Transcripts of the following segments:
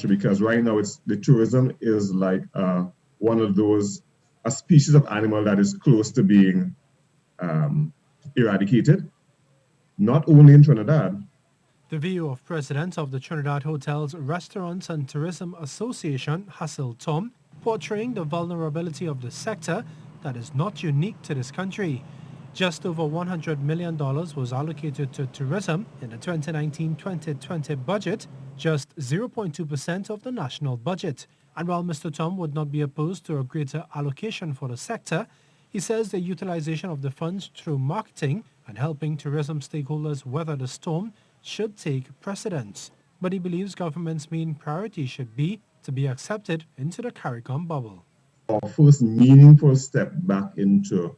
because right now the tourism is like one of those a species of animal that is close to being eradicated, not only in Trinidad. The view of President of the Trinidad Hotels, Restaurants and Tourism Association, Hassel Tom, portraying the vulnerability of the sector that is not unique to this country. Just over $100 million was allocated to tourism in the 2019-2020 budget, just 0.2% of the national budget. And while Mr. Tom would not be opposed to a greater allocation for the sector, he says the utilization of the funds through marketing and helping tourism stakeholders weather the storm should take precedence. But he believes government's main priority should be to be accepted into the CARICOM bubble. Our first meaningful step back into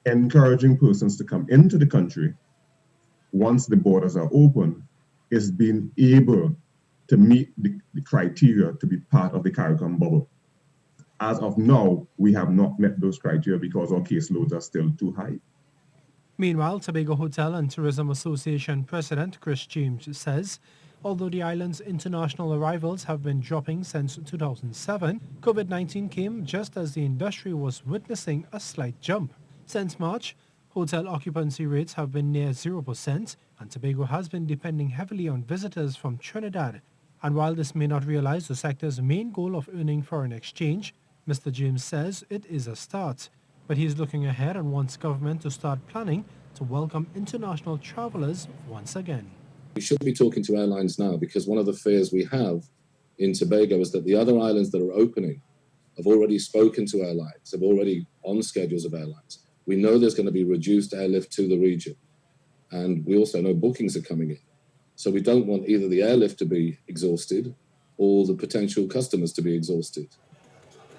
encouraging persons to come into the country once the borders are open is being able to meet the criteria to be part of the CARICOM bubble. As of now, we have not met those criteria because our caseloads are still too high. Meanwhile, Tobago Hotel and Tourism Association President Chris James says, although the island's international arrivals have been dropping since 2007, COVID-19 came just as the industry was witnessing a slight jump. Since March, hotel occupancy rates have been near 0%, and Tobago has been depending heavily on visitors from Trinidad. And while this may not realize the sector's main goal of earning foreign exchange, Mr. James says it is a start. But he is looking ahead and wants government to start planning to welcome international travelers once again. We should be talking to airlines now, because one of the fears we have in Tobago is that the other islands that are opening have already spoken to airlines, have already on schedules of airlines. We know there's going to be reduced airlift to the region, and we also know bookings are coming in. So we don't want either the airlift to be exhausted or the potential customers to be exhausted.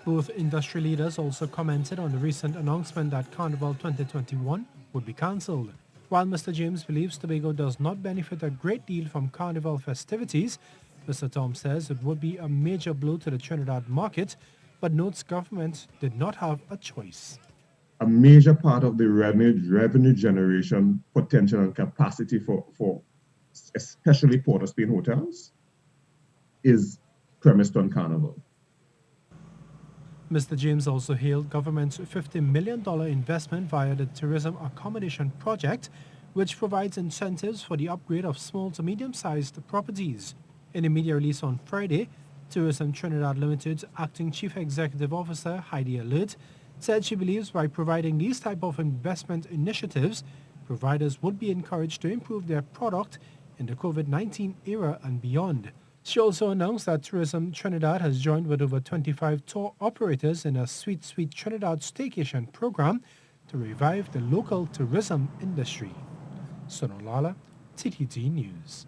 Both industry leaders also commented on the recent announcement that Carnival 2021 would be cancelled. While Mr. James believes Tobago does not benefit a great deal from Carnival festivities, Mr. Tom says it would be a major blow to the Trinidad market, but notes government did not have a choice. A major part of the revenue generation potential and capacity for especially Port of Spain hotels is premised on Carnival. Mr. James also hailed government's $50 million investment via the Tourism Accommodation Project, which provides incentives for the upgrade of small to medium-sized properties. In a media release on Friday, Tourism Trinidad Limited's acting chief executive officer, Heidi Alert, said she believes by providing these type of investment initiatives, providers would be encouraged to improve their product in the COVID-19 era and beyond. She also announced that Tourism Trinidad has joined with over 25 tour operators in a Sweet Trinidad staycation program to revive the local tourism industry. Sunil Lalla, TTT News.